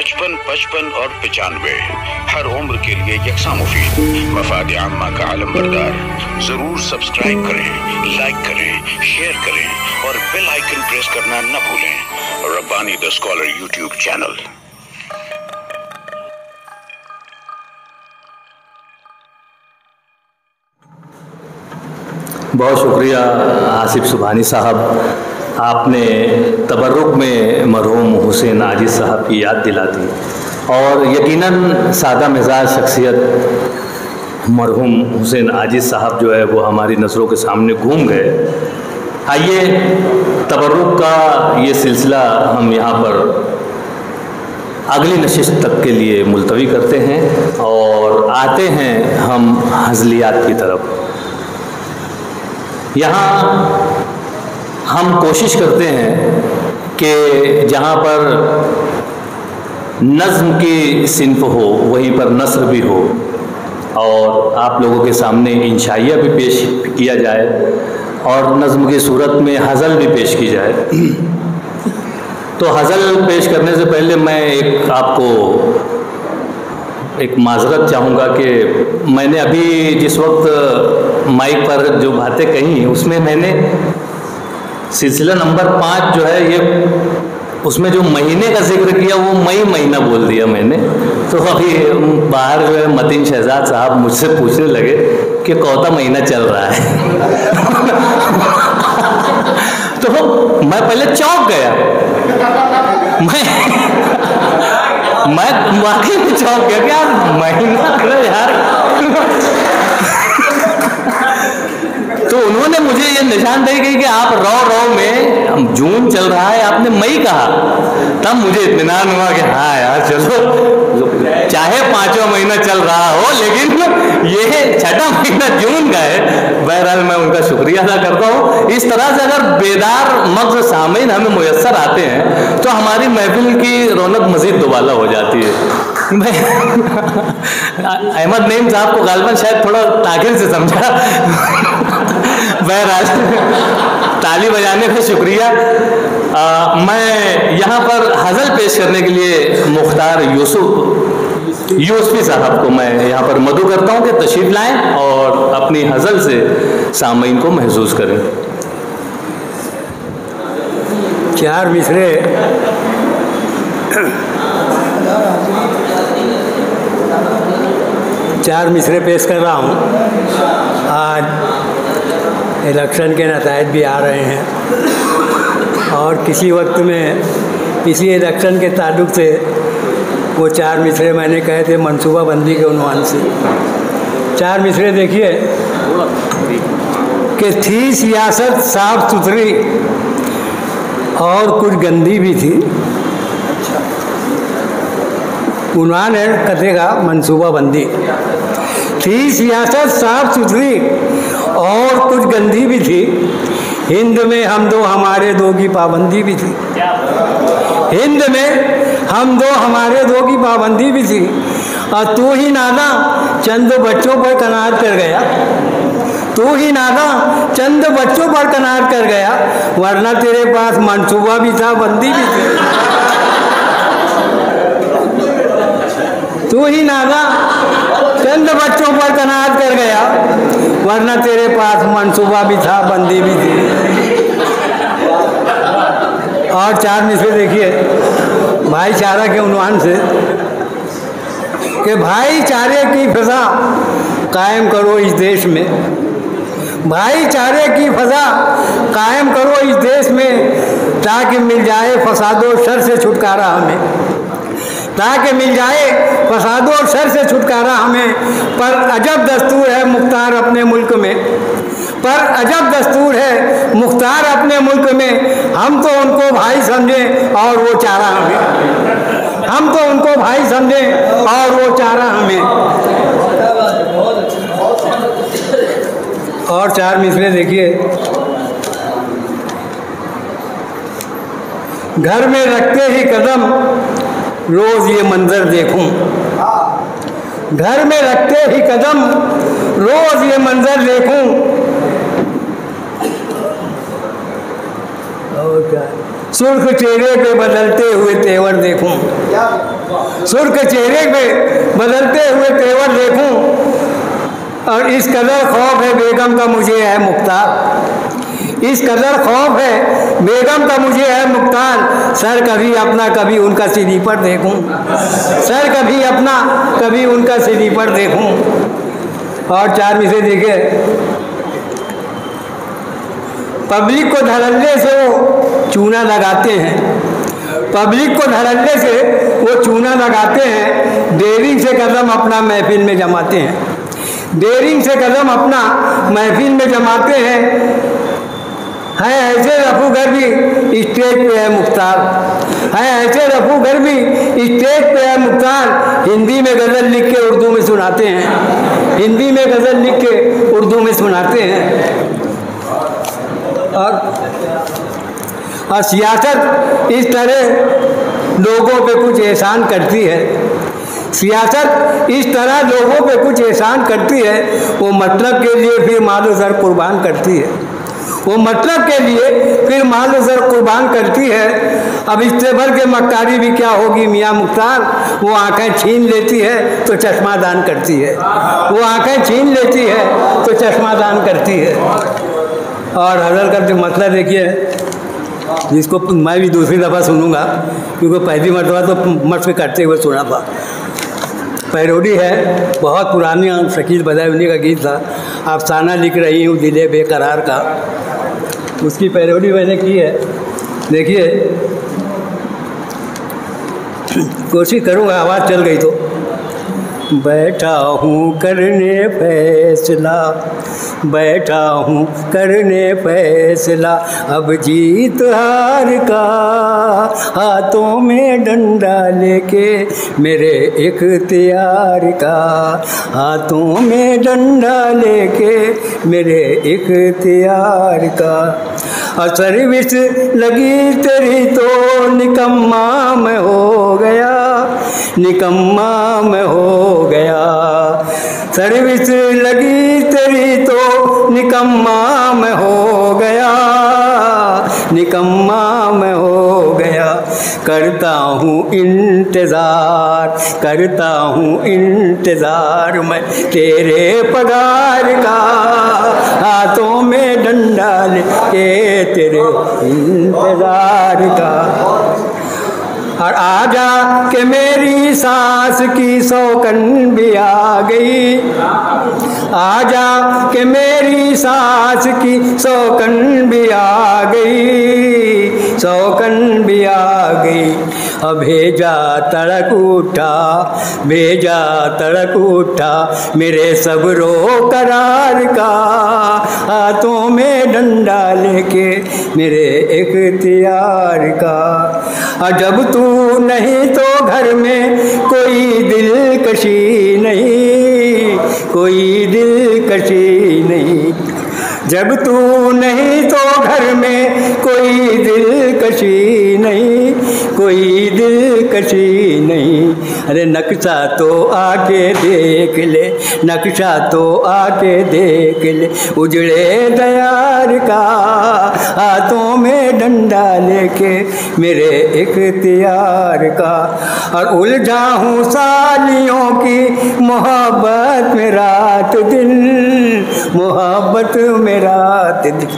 55, 55 और 95 हर उम्र के लिए यकसा मुफीद। मफाद आम्मा का आलम बरदार। जरूर सब्सक्राइब करें, लाइक करें, शेयर करें और बेल आइकन प्रेस करना न भूलें। Rabbani the scholar YouTube channel. बहुत शुक्रिया आसिफ सुबहानी साहब, आपने तबर्रुक में मरहूम हुसैन आजिज़ साहब की याद दिला दी और यकीनन सादा मिजाज शख्सियत मरहूम हुसैन आजिज़ साहब जो है वो हमारी नज़रों के सामने घूम गए। आइए तबर्रुक का ये सिलसिला हम यहाँ पर अगली नशिस्त तक के लिए मुलतवी करते हैं और आते हैं हम हज़लियात की तरफ। यहाँ हम कोशिश करते हैं कि जहाँ पर नज़्म की सिन्फ़ हो वहीं पर नस्र भी हो और आप लोगों के सामने इंशाइया भी पेश किया जाए और नज़्म की सूरत में हज़ल भी पेश की जाए। तो हज़ल पेश करने से पहले मैं आपको एक माज़रत चाहूँगा कि मैंने अभी जिस वक्त माइक पर जो बातें कही उसमें मैंने सिलसिला नंबर 5 जो है ये उसमें जो महीने का जिक्र किया वो मई महीना बोल दिया मैंने। तो अभी बाहर जो है मतीन शहजाद साहब मुझसे पूछने लगे कि कौन महीना चल रहा है। तो मैं पहले चौंक गया, मैं वाकई में चौंक गया कि यार महीना यार। तो उन्होंने मुझे ये निशानदेही की कि आप रो में जून चल रहा है, आपने मई कहा। तब मुझे इत्मीनान हुआ कि हाँ यार चलो, चाहे 5वां महीना चल रहा हो लेकिन ये 6वां महीना जून का है। बहरहाल मैं उनका शुक्रिया अदा करता हूँ। इस तरह से अगर बेदार मग़ज़ सामीन हमें मुयस्सर आते हैं तो हमारी महफिल की रौनक मज़ीद दुबाला हो जाती है। मैं अहमद नईम साहब को गालिबन शायद थोड़ा ताख़ीर से समझा। बहरहाल ताली बजाने का शुक्रिया। मैं यहाँ पर हज़ल पेश करने के लिए मुख्तार यूसुफ़ी साहब को मैं यहाँ पर मदऊ करता हूँ कि तशरीफ़ लाएँ और अपनी हज़ल से सामीन को महसूस करें। 4 मिसरे पेश कर रहा हूँ। आज इलेक्शन के नताइज भी आ रहे हैं और किसी वक्त में इसी इलेक्शन के ताल्लुक से वो 4 मिसरे मैंने कहे थे मनसूबा बंदी के उन्वान से। 4 मिसरे देखिए कि थी सियासत साफ सुथरी और कुछ गंदी भी थी। उन्वान है कथे का मनसूबा बंदी। थी सियासत साफ सुथरी और कुछ गंदी भी थी। हिंद में हम दो हमारे दो की पाबंदी भी थी। हिंद में हम दो हमारे दो की पाबंदी भी थी। और तू ही नादा चंद बच्चों पर कनात कर गया। तू ही नादा चंद बच्चों पर कनात कर गया, वरना तेरे पास मनसूबा भी था, बंदी भी थी। तू ही नादा चंद बच्चों पर कनात कर गया, वरना तेरे पास मनसूबा भी था, बंदी भी थी। और 4 मिसरे देखिए भाईचारा के उन्वान से कि भाईचारे की फ़ज़ा कायम करो इस देश में। भाईचारे की फ़ज़ा कायम करो इस देश में, ताकि मिल जाए फसादो शर से छुटकारा हमें। ताकि मिल जाए फसादो और शर से छुटकारा हमें। पर अजब दस्तूर है मुख्तार अपने मुल्क में। पर अजब दस्तूर है मुख्तार अपने मुल्क में। हम तो उनको भाई समझें और वो चारा हमें। हम तो उनको भाई समझें और वो चारा हमें। और 4 मिसरे देखिए। घर में रखते ही कदम रोज़ ये मंजर देखूं। घर में रखते ही कदम रोज़ ये मंजर देखूं। और क्या सुर्ख चेहरे पे बदलते हुए तेवर देखूं। सुर्ख चेहरे पे बदलते हुए तेवर देखूं, और इस कदर खौफ है बेगम का मुझे है मुख्तार, इस कदर खौफ है बेगम का मुझे है मुख्तार, सर कभी अपना कभी उनका सीढ़ी पर देखूं, सर कभी अपना कभी उनका सीढ़ी पर देखूं। और 4 मिसरे देखे, पब्लिक को धड़ल्ले से वो चूना लगाते हैं, पब्लिक को धड़ल्ले से वो चूना लगाते हैं, डेयरिंग से कदम अपना महफिल में जमाते हैं, डेयरिंग से कदम अपना महफिल में जमाते हैं ऐसे रफूगर भी स्टेज पे है मुख्तार, है ऐसे रफूगर भी स्टेज पे है मुख्तार, हिंदी में गज़ल लिख के उर्दू में सुनाते हैं, हिंदी में गज़ल लिख के उर्दू में सुनाते हैं। और सियासत इस तरह लोगों पे कुछ एहसान करती है, सियासत इस तरह लोगों पे कुछ एहसान करती है, वो मतलब के लिए फिर मालो सर कुर्बान करती है, वो मतलब के लिए फिर मालो सर कुर्बान करती है। अब इससे भर के मक्कारी भी क्या होगी मियाँ मुख्तार, वो आंखें छीन लेती है तो चश्मा दान करती है, वो आंखें छीन लेती है तो चश्मा दान करती है। और हज़रत का जो मसला देखिए, जिसको मैं भी दूसरी दफ़ा सुनूंगा, क्योंकि पहली मरतबा तो मश्क करते हुए सुना था। पैरोडी है, बहुत पुरानी शकील बदायूनी का गीत था, अफसाना लिख रही हूँ दिले बेकरार का, उसकी पैरोडी मैंने की है। देखिए, कोशिश करूँगा, आवाज़ चल गई तो। बैठा हूँ करने फैसला, बैठा हूँ करने फैसला, अब जीत हार का, हाथों में डंडा लेके मेरे इख्तियार का, हाथों में डंडा लेके मेरे इख्तियार का। और सर्विस लगी तेरी तो निकम्मा मैं हो गया, निकम्मा मैं हो गया, सर्विस लगी तेरी तो निकम्मा मैं हो गया, निकम्मा मैं हो गया। करता हूँ इंतज़ार, करता हूँ इंतज़ार मैं तेरे पगार का, हाथों में डंडा लेके तेरे इंतज़ार का। और आजा के मेरी सांस की सौकन भी आ गई, आजा के मेरी सांस की सौकन भी आ गई, सौकन भी आ गई। अब भेजा तड़क उठा, भेजा तड़क उठा मेरे सब्रो करार का, हाथों में डंडा लेके मेरे इख्तियार का। और जब तू नहीं तो घर में कोई दिलकशी नहीं, कोई दिलकशी नहीं, जब तू नहीं तो घर में कोई दिलकशी नहीं, कोई दिलकशी नहीं। अरे नक्शा तो आके देख ले, नक्शा तो आके देख ले उजड़े दयार का, हाथों में डंडा लेके मेरे इख्तियार का। और उलझा हूँ सालियों की मोहब्बत में रात दिन, मोहब्बत में रात दिन,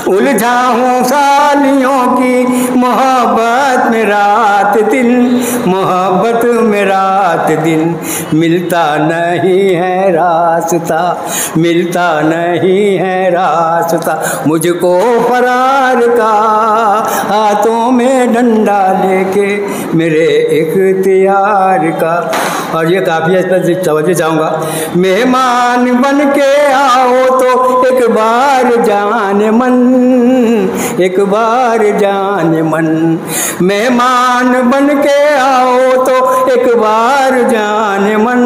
उलझा हूँ सालियों की मोहब्बत में रात दिन, मोहब्बत में रात दिन। मिलता नहीं है रास्ता, मिलता नहीं है रास्ता मुझको फरार का, हाथों में डंडा लेके मेरे इख्तियार का। और ये काफ़ी इस पर तवज्जो चाहूँगा, मेहमान बन के आओ तो एक बार जाने मन, एक बार जाने मन, मेहमान बन के आओ तो एक बार जाने मन,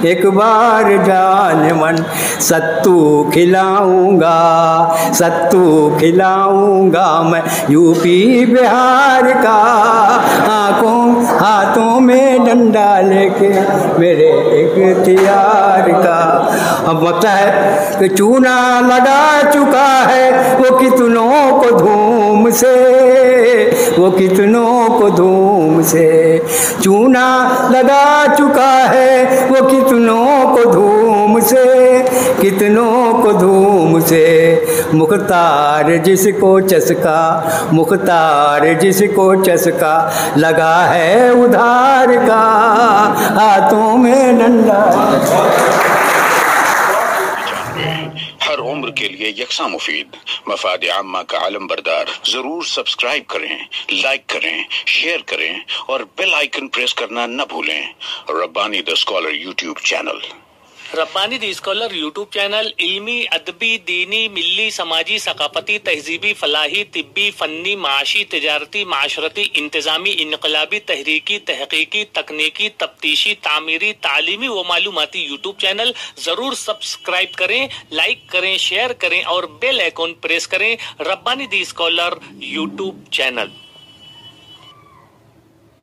एक बार जाने मन। सत्तू खिलाऊंगा, सत्तू खिलाऊंगा मैं यूपी बिहार का, आँखों हाथों में डंडा लेके मेरे इख्तियार का। अब लगता है कि चूना लगा चुका है वो कितनों को धूम से, वो कितनों को धूम से, चूना लगा चुका है वो कितनों को धूम से, कितनों को धूम से। मुख्तार जिसको चस्का, मुख्तार जिसको चस्का लगा है उधार का, हाथों में डंडा। हर उम्र के लिए यकसा मुफीद, मफाद आम्मा का आलम बरदार। जरूर सब्सक्राइब करें, लाइक करें, शेयर करें और बेल आइकन प्रेस करना न भूलें। Rabbani the scholar YouTube channel. Rabbani the scholar YouTube channel इल्मी, अदबी, दीनी, मिल्ली, समाजी, सकाफती, तहजीबी, फलाही, तिब्बी, फन्नी, माशी, तिजारती, माशरती, इंतजामी, इनकलाबी, तहरीकी, तहकीकी, तकनीकी, तफ्तीशी, तामीरी, तालीमी व मालूमाती यूट्यूब चैनल। जरूर सब्सक्राइब करें, लाइक करें, शेयर करें और बेल आइकन प्रेस करें। Rabbani the scholar YouTube channel.